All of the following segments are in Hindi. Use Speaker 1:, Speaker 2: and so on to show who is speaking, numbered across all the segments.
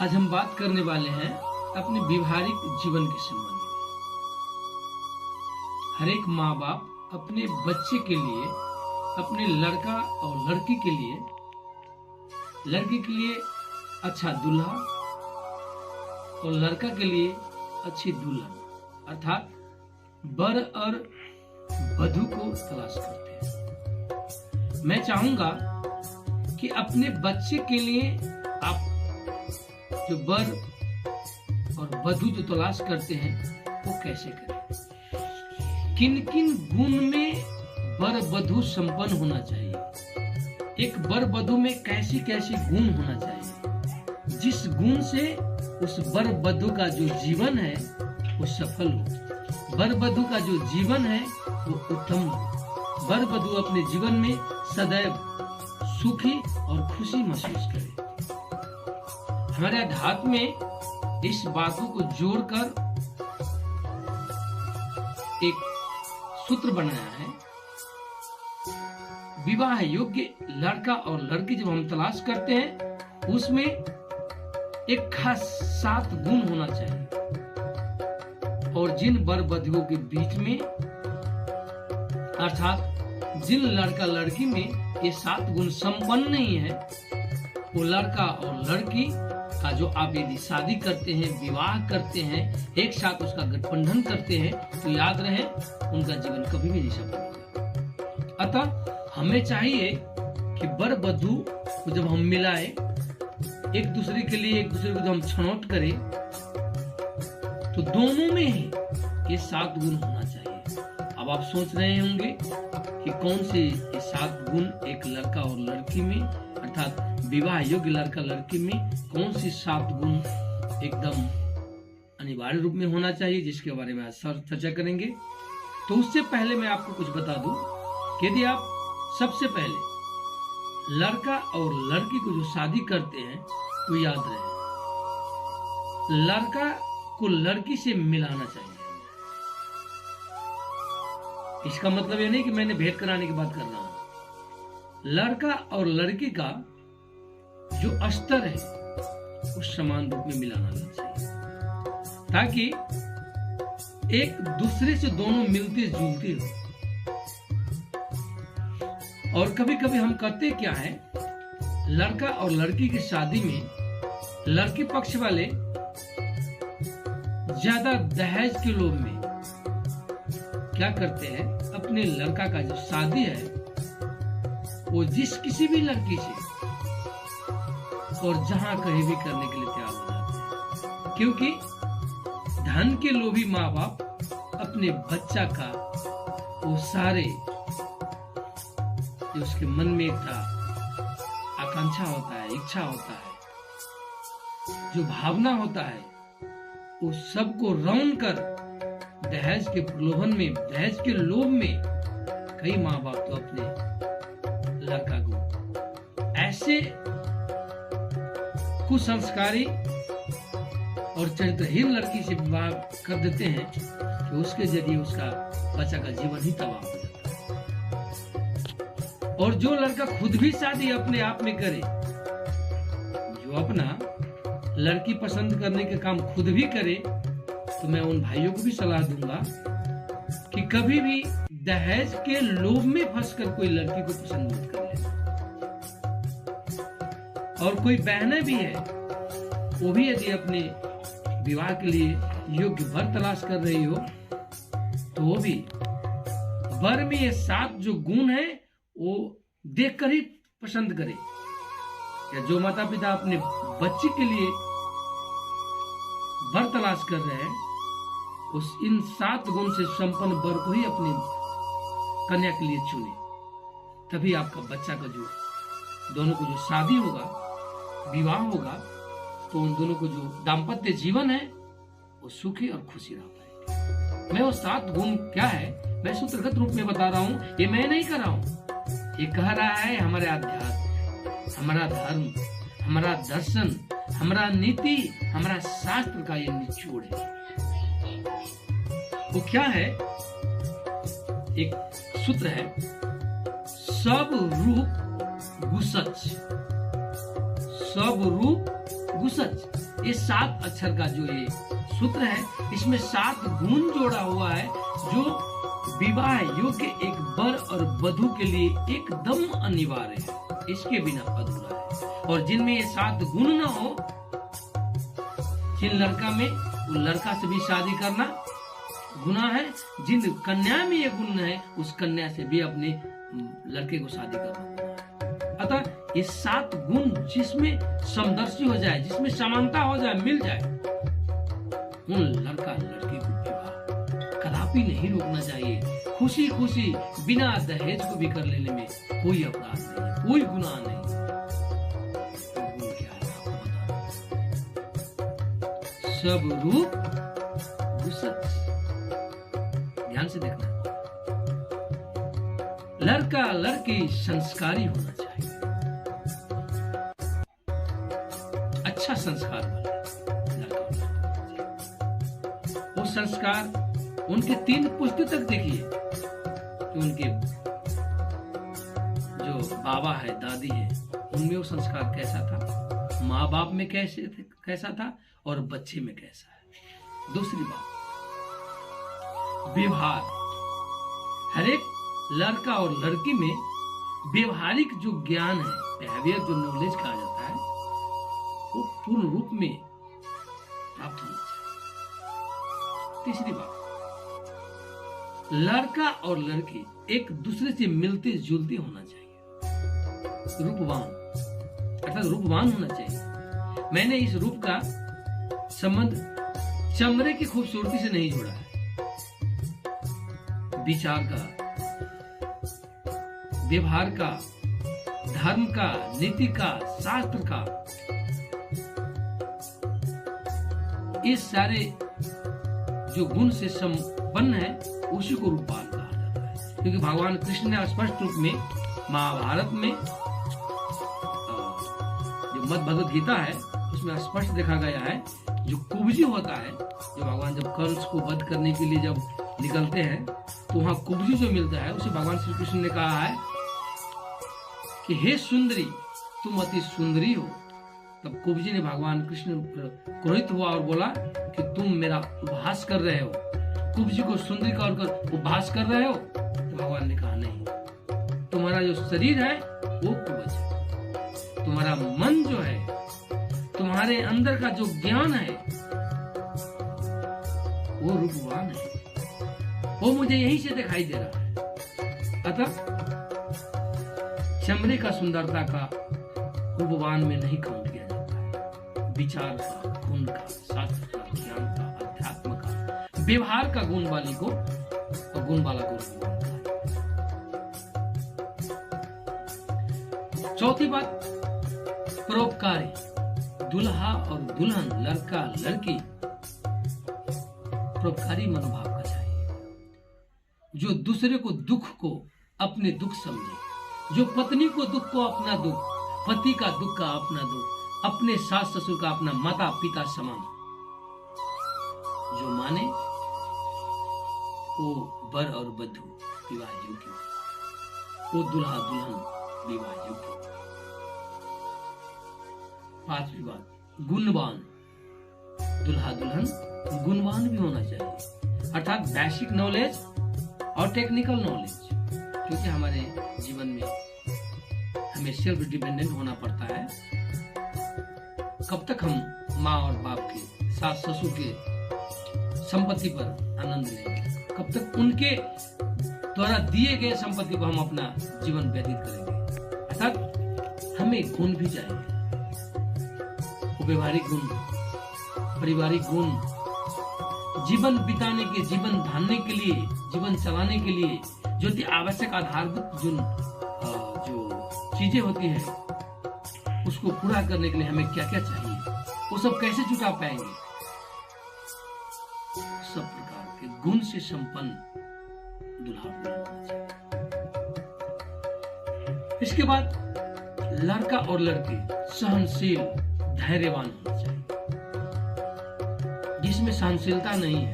Speaker 1: आज हम बात करने वाले हैं अपने व्यवहारिक जीवन के संबंध में। हर एक माँ बाप अपने बच्चे के लिए, अपने लड़का और लड़की के लिए अच्छा दूल्हा और लड़का के लिए अच्छी दुल्हन अर्थात वर और वधू को तलाश करते हैं। मैं चाहूंगा कि अपने बच्चे के लिए आप जो वर और वधू जो तलाश करते हैं वो कैसे करें, किन किन गुण में वर वधू संपन्न होना चाहिए, एक वर वधू में कैसी कैसी गुण होना चाहिए जिस गुण से उस वर वधू का जो जीवन है वो सफल हो, वर वधू का जो जीवन है वो उत्तम हो, वर वधू अपने जीवन में सदैव सुखी और खुशी महसूस करे। हमारे अध्यात्म में इस बातों को जोड़कर एक सूत्र बनाया है। विवाह योग्य लड़का और लड़की जब हम तलाश करते हैं उसमें एक खास 7 गुण होना चाहिए और जिन वर वधुओं के बीच में अर्थात जिन लड़का लड़की में ये 7 गुण संपन्न नहीं है वो लड़का और लड़की का जो आप यदि शादी करते हैं, विवाह करते हैं, एक साथ उसका गठबंधन करते हैं तो याद रहे उनका जीवन कभी भी नहीं सफल होगा। अतः हमें चाहिए कि वर वधू को जब हम मिलाए एक दूसरे के लिए, एक दूसरे को जब हम छनौट करें तो दोनों में ही ये 7 गुण होना चाहिए। अब आप सोच रहे होंगे कि कौन से ये 7 गुण एक लड़का और लड़की में अर्थात विवाह योग्य लड़का लड़की में कौन सी 7 गुण एकदम अनिवार्य रूप में होना चाहिए जिसके बारे में आज चर्चा करेंगे। तो उससे पहले मैं आपको कुछ बता दूं कि यदि आप सबसे पहले लड़का और लड़की को जो शादी करते हैं तो याद रहे लड़का को लड़की से मिलाना चाहिए। इसका मतलब ये नहीं कि मैंने भेंट कराने की बात कर रहा हूं। लड़का और लड़की का जो स्तर है उस समान रूप में मिलाना चाहिए ताकि एक दूसरे से दोनों मिलते जुलते हो। और कभी कभी हम करते क्या है, लड़का और लड़की की शादी में लड़के पक्ष वाले ज्यादा दहेज के लोभ में क्या करते हैं, अपने लड़का का जो शादी है वो जिस किसी भी लड़की से और जहां कहीं भी करने के लिए तैयार हो जाते हैं, क्योंकि धन के लोभी माँ बाप अपने बच्चा का वो सारे जो उसके मन में था आकांक्षा होता है, इच्छा होता है, जो भावना होता है वो सबको रौन कर दहेज के प्रलोभन में, दहेज के लोभ में कई माँ बाप तो अपने लड़का को ऐसे कुसंस्कारी और चरित्रहीन लड़की से विवाह कर देते हैं कि उसके जरिए उसका बच्चा का जीवन ही तबाह हो जाता है। और जो लड़का खुद भी शादी अपने आप में करे, जो अपना लड़की पसंद करने के काम खुद भी करे, तो मैं उन भाइयों को भी सलाह दूंगा कि कभी भी दहेज के लोभ में फंसकर कोई लड़की को पसंद मत कर लेना। और कोई बहनें भी है वो भी यदि अपने विवाह के लिए योग्य वर तलाश कर रही हो तो वो भी वर में ये 7 जो गुण है वो देखकर ही पसंद करे। या जो माता पिता अपने बच्चे के लिए वर तलाश कर रहे हैं उस इन 7 गुण से संपन्न वर को ही अपनी कन्या के लिए चुने, तभी आपका बच्चा का जो दोनों को जो शादी होगा, विवाह होगा, तो उन दोनों को जो दाम्पत्य जीवन है वो सुखी और खुशी रह पाएगी। मैं वो 7 गुण क्या है मैं सूत्रगत रूप में बता रहा हूँ, ये मैं नहीं कर रहा हूँ, ये कह रहा है हमारे अध्यात्म, हमारा धर्म, हमारा दर्शन, हमारा नीति, हमारा शास्त्र का ये निचोड़ है। वो क्या है, एक सूत्र है, सब रूप गुसच, सब रूप गुसच, ये 7 अक्षर का जो ये सूत्र है, इसमें 7 गुण जोड़ा हुआ है जो विवाह योग्य एक वर और वधु के लिए एकदम अनिवार्य है, इसके बिना अधूरा है। और जिनमें ये 7 गुण न हो, जिन लड़का में, वो लड़का से भी शादी करना गुनाह है। जिन कन्या में ये गुण है, उस कन्या से भी अपने लड़के को शादी करना। अतः ये 7 गुण जिसमें समदर्शी हो जाए, जिसमें समानता हो जाए, मिल जाए, उन लड़का लड़की को विवाह कदापि नहीं रोकना चाहिए। खुशी खुशी बिना दहेज को भी कर लेने में कोई अपराध नहीं, कोई गुनाह नहीं। गुण क्या है आपको बता, सब रूप गुसच। ध्यान से देखना, लड़का लड़की संस्कारी होना चाहिए, अच्छा संस्कार वाला लड़का। वो संस्कार उनके 3 पुश्त तक देखिए कि उनके जो बाबा है, दादी है, उनमें वो संस्कार कैसा था, माँ बाप में कैसा था और बच्चे में कैसा है। दूसरी बात, व्यवहार। हर एक लड़का और लड़की में व्यवहारिक जो ज्ञान है, बिहेवियर जो नॉलेज कहा जाता है, वो पूर्ण रूप में प्राप्त होना चाहिए। तीसरी बात, लड़का और लड़की एक दूसरे से मिलते जुलते होना चाहिए, रूपवान, अर्थात रूपवान होना चाहिए। मैंने इस रूप का संबंध चमड़े की खूबसूरती से नहीं जोड़ा है, विचार का, व्यवहार का, धर्म का, नीति का, शास्त्र का, इस सारे जो गुण से संपन्न है, उसी को रूपवान कहा जाता है। क्योंकि भगवान कृष्ण ने स्पष्ट रूप में महाभारत में, जो मद भगवत गीता है, उसमें स्पष्ट देखा गया है, जो कुब्जी होता है, जो भगवान जब कंस को वध करने के लिए जब निकलते हैं, तो वहां कुब्जी जो मिलता है, उसे भगवान श्री कृष्ण ने कहा है कि हे सुंदरी, तुम अति सुंदरी हो। तब कुब्जी ने भगवान कृष्ण क्रोधित हुआ और बोला कि तुम मेरा उपहास कर रहे हो, कुब्जी को सुंदरी कहकर उपहास कर रहे हो। तो भगवान ने कहा नहीं, तुम्हारा जो शरीर है वो कुब्ज है, तुम्हारा मन जो है, तुम्हारे अंदर का जो ज्ञान है, वो रूपवान है, वो मुझे यहीं से दिखाई दे रहा है। अतः चमड़े का सुंदरता का रूपवान में नहीं काउंट किया जाता है, विचार का, गुण का, शास्त्र का, ज्ञान का, अध्यात्म का, व्यवहार का गुण वाली को और गुण वाला को रूपवान का। चौथी बात, परोपकारी। दुल्हा और दुल्हन, लड़का लड़की परोपकारी मनोभाव का चाहिए, जो दूसरे को दुख को अपने दुख समझे, जो पत्नी को दुख को अपना दुख, पति का दुख का अपना दुख, अपने सास ससुर का अपना माता पिता समान जो माने, वो वर और वधु विवाह योग्य, वो दुल्हा दुल्हन विवाह योग्य। 5वीं बात, गुणवान। दुल्हा दुल्हन गुणवान भी होना चाहिए, अर्थात बेसिक नॉलेज और टेक्निकल नॉलेज। क्योंकि हमारे जीवन में हमें सेल्फ डिपेंडेंट होना पड़ता है। कब तक हम माँ और बाप के, सास ससुर के संपत्ति पर आनंद लेंगे, कब तक उनके द्वारा दिए गए संपत्ति को हम अपना जीवन व्यतीत करेंगे। अर्थात हमें गुण भी चाहिए, व्यवहारिक गुण, पारिवारिक गुण, जीवन बिताने के, जीवन धारने के लिए, जीवन चलाने के लिए जो आवश्यक आधारभूत जो चीजें होती है, उसको पूरा करने के लिए हमें क्या क्या चाहिए, वो सब कैसे जुटा पाएंगे। सब प्रकार के गुण से संपन्न दुल्हा होना चाहिए। इसके बाद लड़का और लड़की सहनशील, धैर्यवान होना चाहिए। जिसमें सहनशीलता नहीं है,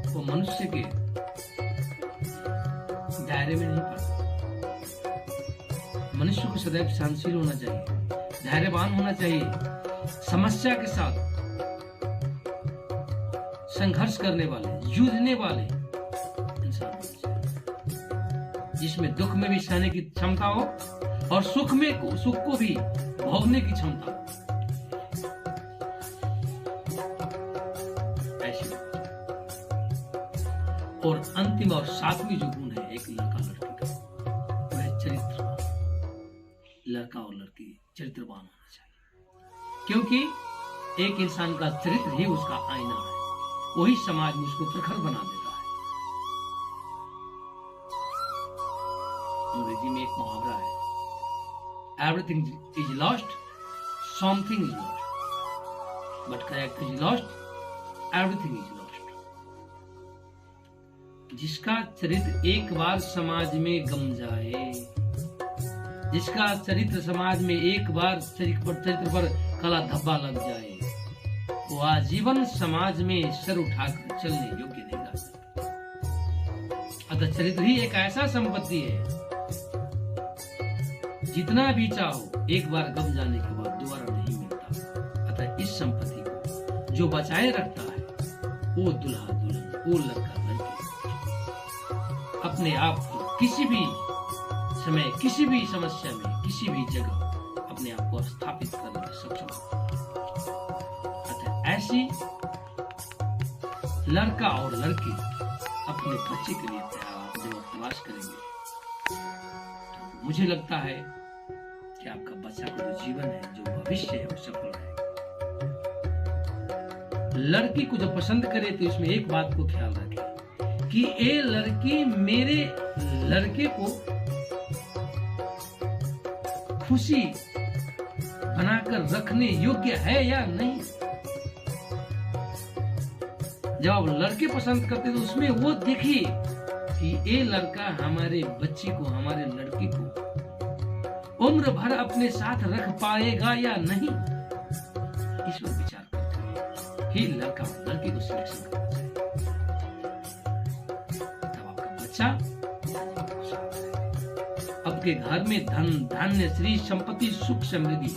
Speaker 1: वो मनुष्य के दायरे में नहीं पड़ता। मनुष्य को सदैव सहनशील होना चाहिए, धैर्यवान होना चाहिए, समस्या के साथ संघर्ष करने वाले, जूझने वाले इंसान होना चाहिए, जिसमें दुख में भी सहने की क्षमता हो और सुख को भी भोगने की क्षमता हो। ऐसी और अंतिम और सातवीं जो गुण है एक लड़का लड़की का, वह चरित्रवान। लड़का और लड़की चरित्रवान होना चाहिए, क्योंकि एक इंसान का चरित्र ही उसका आईना है, वही समाज में उसको प्रखर बना देता है। अंग्रेजी में एक मुहावरा है, everything is lost, something is lost, but character is lost, everything is lost. जिसका चरित्र एक बार समाज में गम जाए, जिसका चरित्र समाज में एक बार चरित्र पर काला धब्बा लग जाए, वो आजीवन समाज में सर उठाकर चलने योग्य नहीं रह सकता। अतः चरित्र ही एक ऐसा संपत्ति है, जितना भी चाहो एक बार गम जाने के बाद दोबारा नहीं मिलता। अतः इस संपत्ति को जो बचाए रखता है, वो दुल्हा दुल्हन, वो लड़का लड़की अपने आप को किसी भी समय, किसी भी समस्या में, किसी भी जगह अपने आप को स्थापित करने में सक्षम है। ऐसी लड़का और लड़की अपने बच्चे के लिए जब तलाश करेंगे, तो मुझे लगता है कि आपका बच्चा का जो जीवन है, जो भविष्य है, वो सफल रहेगा। लड़की को जब पसंद करे तो इसमें एक बात को ख्याल रखें कि ये लड़की मेरे लड़के को खुशी बनाकर रखने योग्य है या नहीं। जब आप लड़के पसंद करते तो उसमें वो देखिए कि ये लड़का हमारे बच्ची को, हमारे लड़की को उम्र भर अपने साथ रख पाएगा या नहीं, इस पर विचार करते हैं ही लड़का और लड़की को सिलेक्शन करना चाहिए। तब आपका बच्चा आपके घर में धन, धान्य, श्री, संपत्ति, सुख, समृद्धि